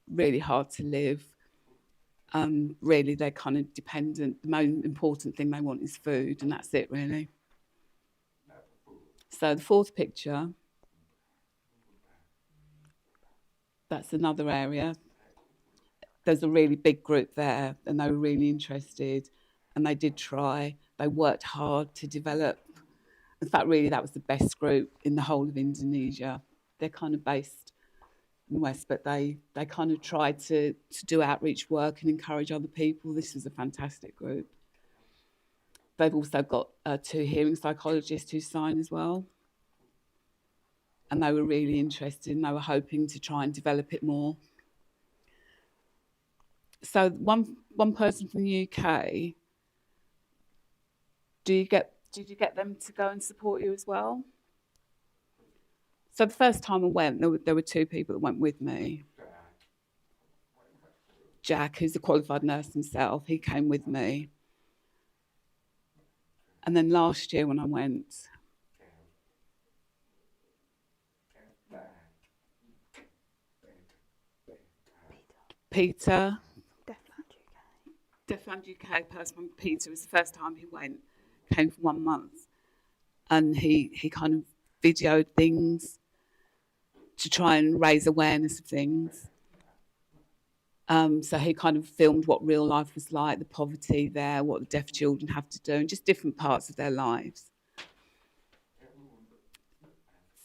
really hard to live. Really, they're kind of dependent. The most important thing they want is food, and that's it, really. So the 4th picture, that's another area. There's a really big group there, and they were really interested, and they did try. They worked hard to develop. In fact, really, that was the best group in the whole of Indonesia. They're kind of based in the West, but they kind of tried to do outreach work and encourage other people. This was a fantastic group. They've also got 2 hearing psychologists who sign as well. And they were really interested and they were hoping to try and develop it more. So one person from the UK, did you get them to go and support you as well? So the first time I went, there were 2 people that went with me. Jack, who's a qualified nurse himself, he came with me. And then last year when I went, Peter, Deafland UK person, Peter, was the first time he went, came for 1 month. And he kind of videoed things to try and raise awareness of things. So he kind of filmed what real life was like, the poverty there, what the deaf children have to do, and just different parts of their lives.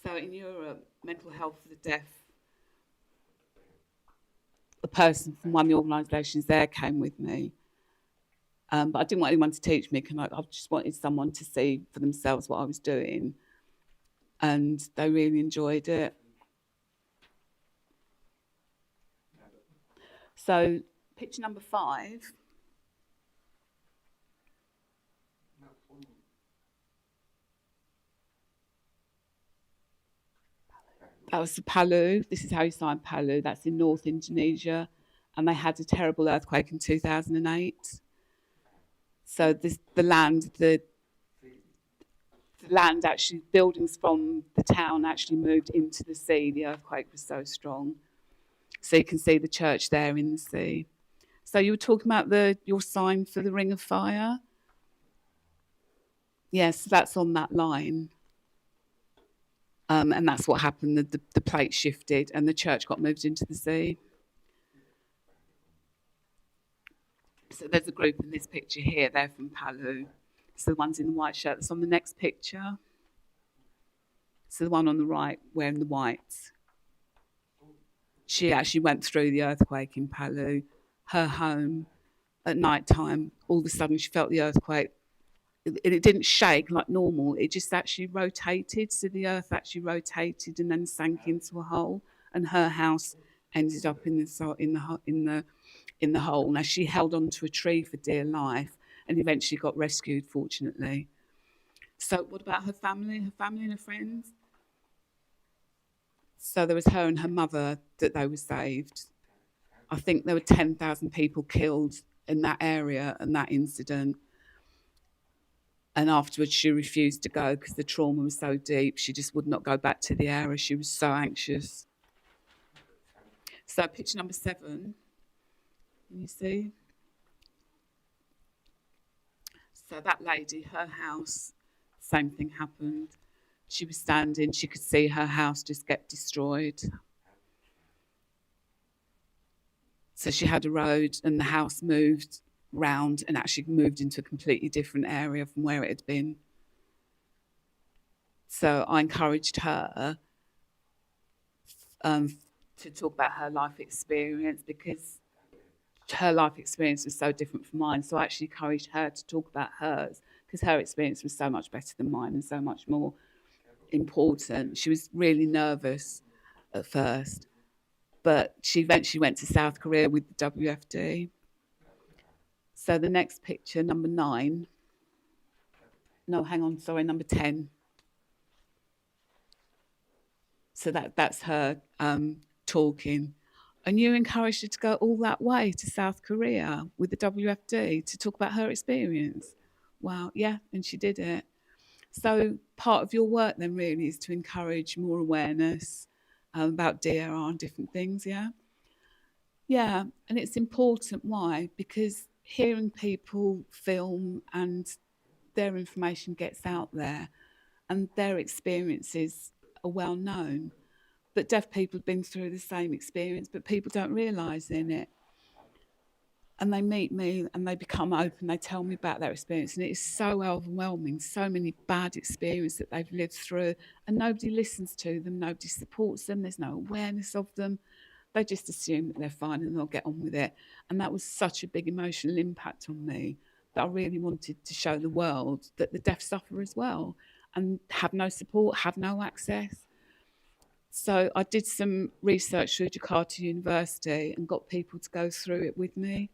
So in Europe, mental health for the deaf, a person from one of the organisations there came with me. But I didn't want anyone to teach me, I just wanted someone to see for themselves what I was doing. And they really enjoyed it. So picture number 5. That was the Palu. This is how you sign Palu. That's in North Indonesia. And they had a terrible earthquake in 2008. So the land actually, buildings from the town actually moved into the sea. The earthquake was so strong. So you can see the church there in the sea. So you were talking about your sign for the Ring of Fire? Yes, that's on that line. And that's what happened. The plate shifted and the church got moved into the sea. So there's a group in this picture here. They're from Palu. So the ones in the white shirt. That's on the next picture. So the one on the right wearing the white. She actually went through the earthquake in Palu. Her home at night time, all of a sudden she felt the earthquake. It didn't shake like normal. It just actually rotated. So the earth actually rotated and then sank into a hole. And her house ended up in the hole. Now she held onto a tree for dear life and eventually got rescued, fortunately. So what about her family? Her family and her friends? So there was her and her mother that they were saved. I think there were 10,000 people killed in that area and that incident. And afterwards she refused to go because the trauma was so deep. She just would not go back to the area. She was so anxious. So picture number 7. Can you see? So that lady, her house, same thing happened. She was standing, she could see her house just get destroyed. So she had a road and the house moved round and actually moved into a completely different area from where it had been. So I encouraged her to talk about her life experience because her life experience was so different from mine. So I actually encouraged her to talk about hers because her experience was so much better than mine and so much more important. She was really nervous at first, but she eventually went to South Korea with the WFD. So the next picture, number 9. No, hang on, sorry, number 10. So that's her talking. And you encouraged her to go all that way to South Korea with the WFD to talk about her experience. Wow, yeah, and she did it. So part of your work then really is to encourage more awareness about DRR and different things, yeah? Yeah, and it's important. Why? Because hearing people film and their information gets out there and their experiences are well known. But deaf people have been through the same experience, but people don't realise in it. And they meet me and they become open, they tell me about their experience, and it is so overwhelming, so many bad experiences that they've lived through, and nobody listens to them, nobody supports them, there's no awareness of them. They just assume that they're fine and they'll get on with it. And that was such a big emotional impact on me that I really wanted to show the world that the deaf suffer as well and have no support, have no access. So I did some research through Jakarta University and got people to go through it with me.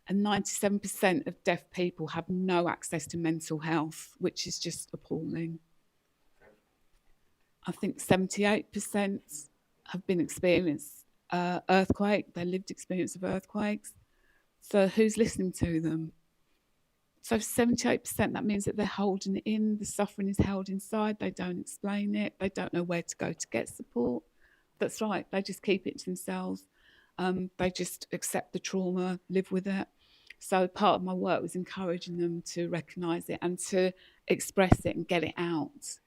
And 97% of deaf people have no access to mental health, which is just appalling. I think 78% have been experienced earthquake, their lived experience of earthquakes. So who's listening to them? So 78%, that means that they're holding it in, the suffering is held inside, they don't explain it, they don't know where to go to get support. That's right, they just keep it to themselves. They just accept the trauma, live with it. So part of my work was encouraging them to recognise it and to express it and get it out.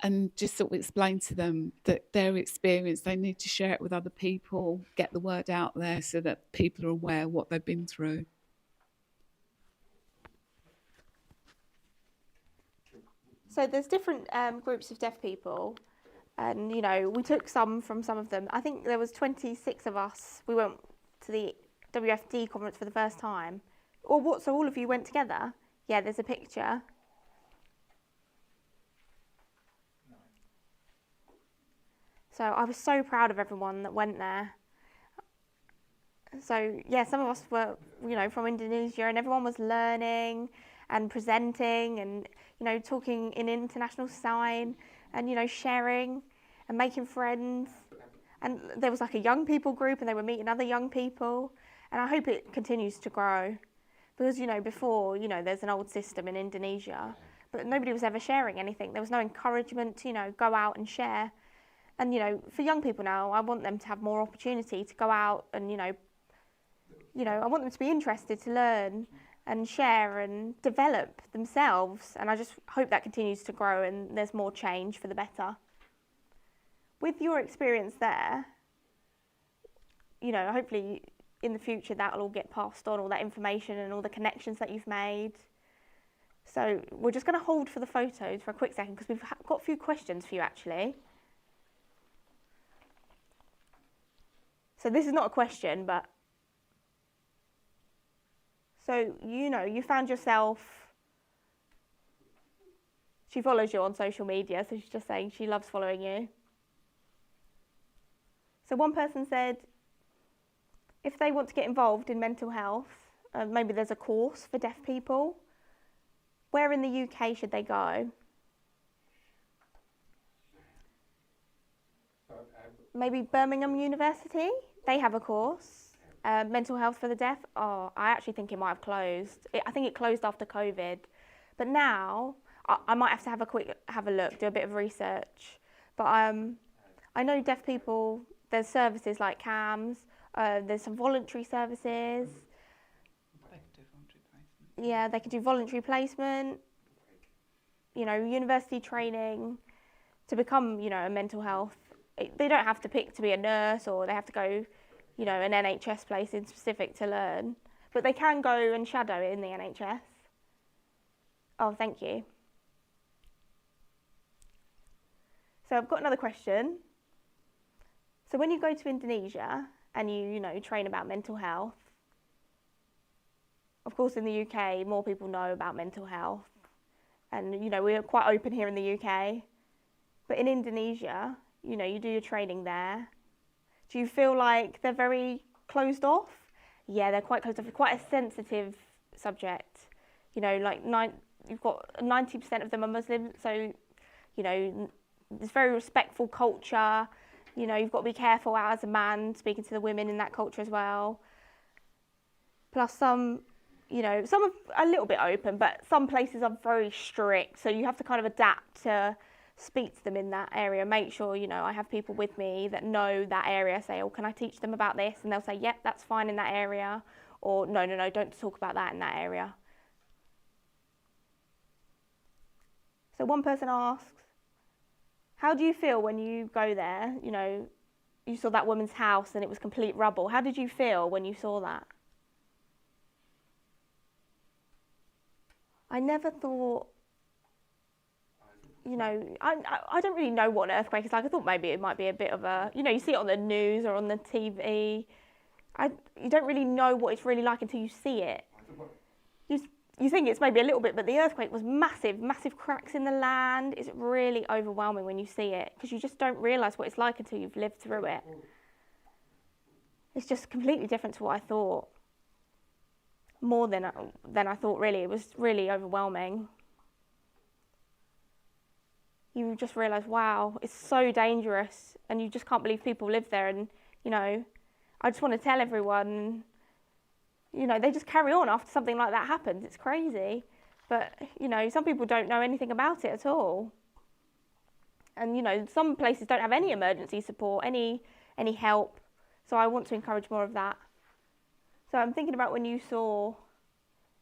And just sort of explain to them that their experience, they need to share it with other people, get the word out there so that people are aware of what they've been through. So there's different groups of deaf people, and we took some from some of them. I think there was 26 of us. We went to the WFD conference for the first time. Or what? So all of you went together? Yeah, there's a picture. So I was so proud of everyone that went there. So yeah, some of us were, from Indonesia, and everyone was learning and presenting and, talking in international sign and, sharing and making friends. And there was like a young people group and they were meeting other young people. And I hope it continues to grow because, before, there's an old system in Indonesia, but nobody was ever sharing anything. There was no encouragement to, go out and share. And, for young people now, I want them to have more opportunity to go out and, I want them to be interested to learn and share and develop themselves. And I just hope that continues to grow and there's more change for the better. With your experience there, hopefully in the future that'll all get passed on, all that information and all the connections that you've made. So we're just going to hold for the photos for a quick second because we've got a few questions for you actually. So this is not a question, but so you found yourself, she follows you on social media, so she's just saying she loves following you. So one person said, if they want to get involved in mental health, maybe there's a course for deaf people, where in the UK should they go? Maybe Birmingham University, they have a course. Mental health for the deaf, I actually think it might have closed. I think it closed after COVID. But now, I might have to have a look, do a bit of research. But I know deaf people, there's services like CAMS, there's some voluntary services. They could do voluntary placement. Yeah, they could do voluntary placement, university training to become, a mental health. They don't have to pick to be a nurse or they have to go, an NHS place in specific to learn. But they can go and shadow in the NHS. Oh, thank you. So I've got another question. So when you go to Indonesia and you train about mental health, of course in the UK more people know about mental health and we're quite open here in the UK, but in Indonesia you do your training there. Do you feel like they're very closed off? Yeah, they're quite closed off. It's quite a sensitive subject. You've got 90% of them are Muslim, so it's very respectful culture. You've got to be careful as a man speaking to the women in that culture as well. Plus some are a little bit open, but some places are very strict, so you have to kind of adapt to speak to them in that area. Make sure, I have people with me that know that area, say, oh, can I teach them about this? And they'll say, yep, that's fine in that area. Or no, don't talk about that in that area. So one person asks, how do you feel when you go there? You saw that woman's house and it was complete rubble. How did you feel when you saw that? I never thought, I don't really know what an earthquake is like. I thought maybe it might be a bit of a, you see it on the news or on the TV. You don't really know what it's really like until you see it. You think it's maybe a little bit, but the earthquake was massive, massive cracks in the land. It's really overwhelming when you see it because you just don't realise what it's like until you've lived through it. It's just completely different to what I thought. More than I thought, really. It was really overwhelming. you just realise, wow, it's so dangerous, and you just can't believe people live there. And, you know, I just want to tell everyone, you know, they just carry on after something like that happens. It's crazy. But, you know, some people don't know anything about it at all. And, you know, some places don't have any emergency support, any help. So I want to encourage more of that. So I'm thinking about when you saw,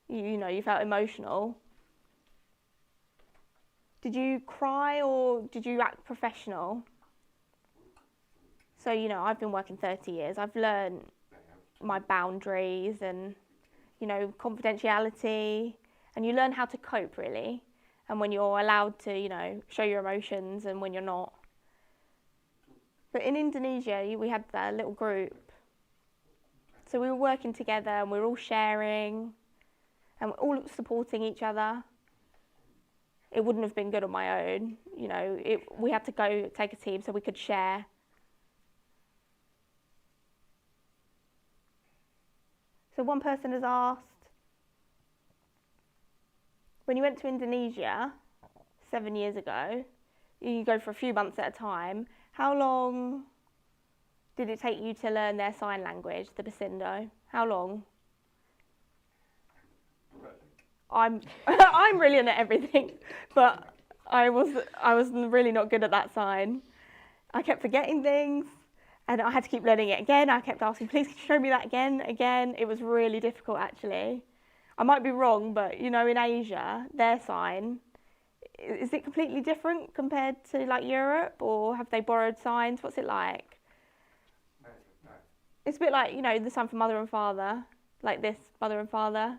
you know, you felt emotional. Did you cry or did you act professional? So, you know, I've been working 30 years. I've learned my boundaries and, you know, confidentiality. And you learn how to cope, really. And when you're allowed to, you know, show your emotions and when you're not. But in Indonesia, we had that little group. So we were working together and we were all sharing and we're all supporting each other. It wouldn't have been good on my own. You know, we had to go take a team so we could share. So one person has asked, when you went to Indonesia 7 years ago, you go for a few months at a time, how long did it take you to learn their sign language, the Basindo? How long? I'm brilliant at everything, but I was really not good at that sign. I kept forgetting things, and I had to keep learning it again. I kept asking, please could you show me that again. It was really difficult, actually. I might be wrong, but, you know, in Asia, their sign, is it completely different compared to, like, Europe, or have they borrowed signs? What's it like? No. It's a bit like, you know, the sign for mother and father, like this, mother and father.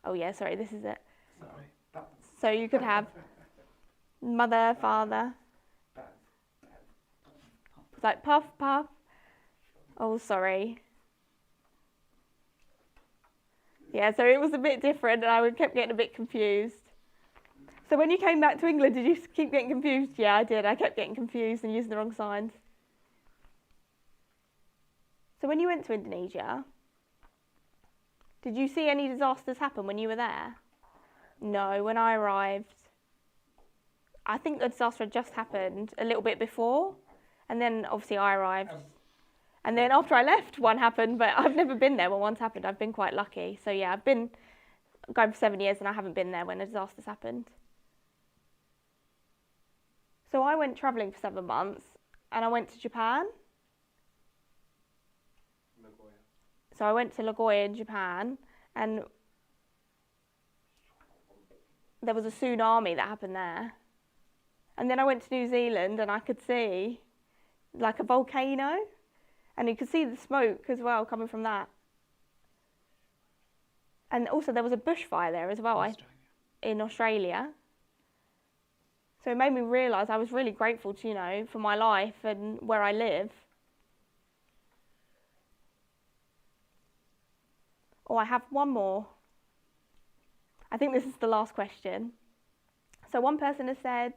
Oh, yeah, sorry, this is it. Sorry. So you could have mother, father. It's like puff, puff. Oh, sorry. Yeah, so it was a bit different and I kept getting a bit confused. So when you came back to England, did you keep getting confused? Yeah, I did. I kept getting confused and using the wrong signs. So when you went to Indonesia, did you see any disasters happen when you were there? No, when I arrived, I think the disaster had just happened a little bit before, and then obviously I arrived. And then after I left, one happened, but I've never been there when one's happened. I've been quite lucky. So yeah, I've been going for 7 years and I haven't been there when a disaster's happened. So I went travelling for 7 months and I went to Japan. So I went to Nagoya in Japan and there was a tsunami that happened there. And then I went to New Zealand and I could see like a volcano. And you could see the smoke as well coming from that. And also there was a bushfire there as well in Australia. So it made me realise I was really grateful to, you know, for my life and where I live. Oh, I have one more. I think this is the last question. So one person has said,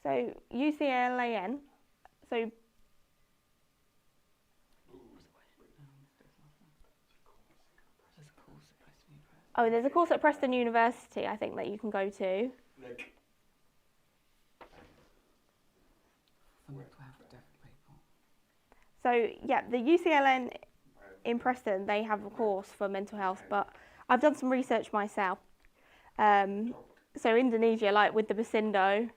so UCLAN, so there's a course at Preston University, I think, that you can go to. So yeah, the UCLN in Preston, they have a course for mental health, but I've done some research myself. So Indonesia, like with the Basindo,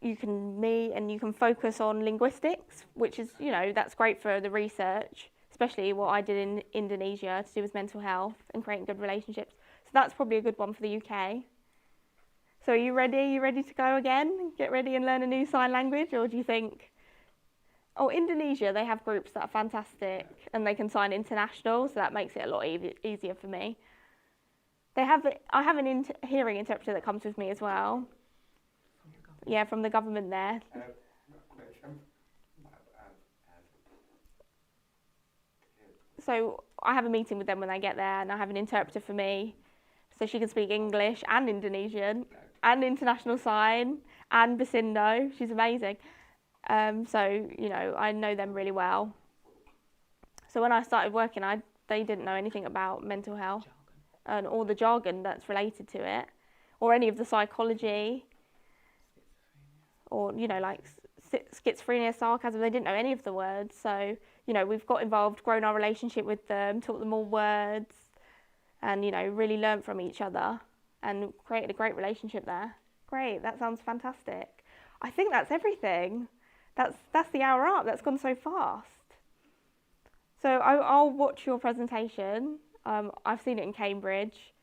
you can meet and you can focus on linguistics, which is, you know, that's great for the research, especially what I did in Indonesia to do with mental health and creating good relationships. So that's probably a good one for the UK. So are you ready? Are you ready to go again? Get ready and learn a new sign language? Or do you think, oh, Indonesia, they have groups that are fantastic and they can sign international, so that makes it a lot easier for me. I have an hearing interpreter that comes with me as well. Yeah, from the government there. So I have a meeting with them when I get there and I have an interpreter for me. So she can speak English and Indonesian and international sign and Basindo. She's amazing. So, you know, I know them really well. So when I started working, I they didn't know anything about mental health and all the jargon that's related to it, or any of the psychology, or, you know, like schizophrenia, sarcasm. They didn't know any of the words. So, you know, we've got involved, grown our relationship with them, taught them all words, and, you know, really learnt from each other and created a great relationship there. Great, that sounds fantastic. I think that's everything. That's the hour up. That's gone so fast. So I'll watch your presentation. I've seen it in Cambridge,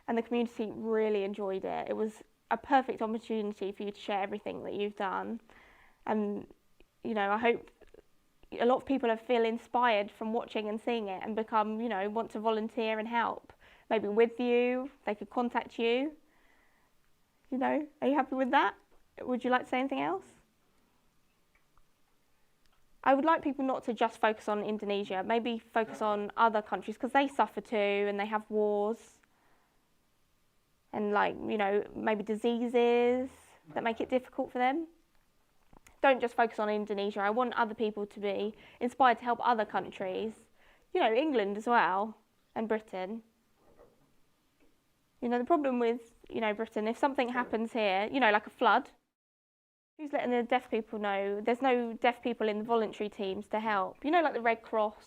and the community really enjoyed it. It was a perfect opportunity for you to share everything that you've done. And, you know, I hope a lot of people feel inspired from watching and seeing it and become, you know, want to volunteer and help. Maybe with you, they could contact you. You know, are you happy with that? Would you like to say anything else? I would like people not to just focus on Indonesia, maybe focus on other countries, because they suffer too and they have wars and, like, you know, maybe diseases that make it difficult for them. Don't just focus on Indonesia. I want other people to be inspired to help other countries, you know, England as well, and Britain. You know, the problem with, you know, Britain, if something happens here, you know, like a flood, who's letting the deaf people know? There's no deaf people in the voluntary teams to help. You know, like the Red Cross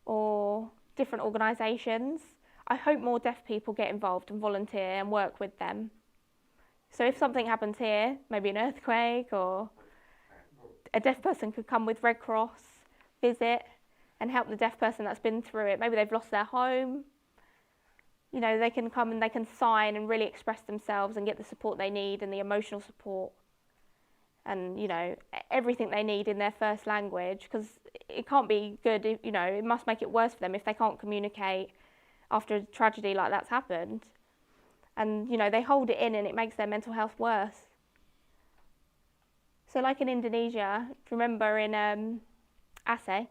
or different organisations. I hope more deaf people get involved and volunteer and work with them. So if something happens here, maybe an earthquake, or a deaf person could come with Red Cross, visit and help the deaf person that's been through it. Maybe they've lost their home. You know, they can come and they can sign and really express themselves and get the support they need and the emotional support and, you know, everything they need in their first language, because it can't be good, you know, it must make it worse for them if they can't communicate after a tragedy like that's happened. And, you know, they hold it in and it makes their mental health worse. So like in Indonesia, if you remember in Aceh,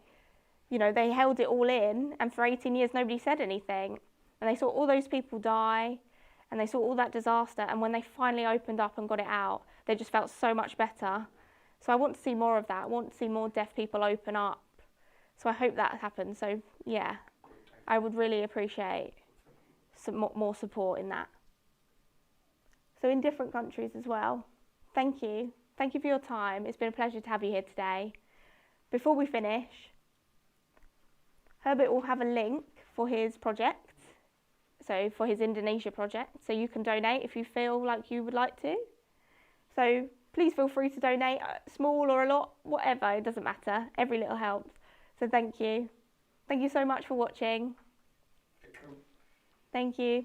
you know, they held it all in, and for 18 years nobody said anything. And they saw all those people die, and they saw all that disaster, and when they finally opened up and got it out, they just felt so much better. So I want to see more of that. I want to see more deaf people open up. So I hope that happens. So yeah, I would really appreciate some more support in that. So in different countries as well. Thank you. Thank you for your time. It's been a pleasure to have you here today. Before we finish, Herbert will have a link for his project. So for his Indonesia project, so you can donate if you feel like you would like to. So please feel free to donate, small or a lot, whatever, it doesn't matter. Every little helps. So thank you. Thank you so much for watching. Thank you.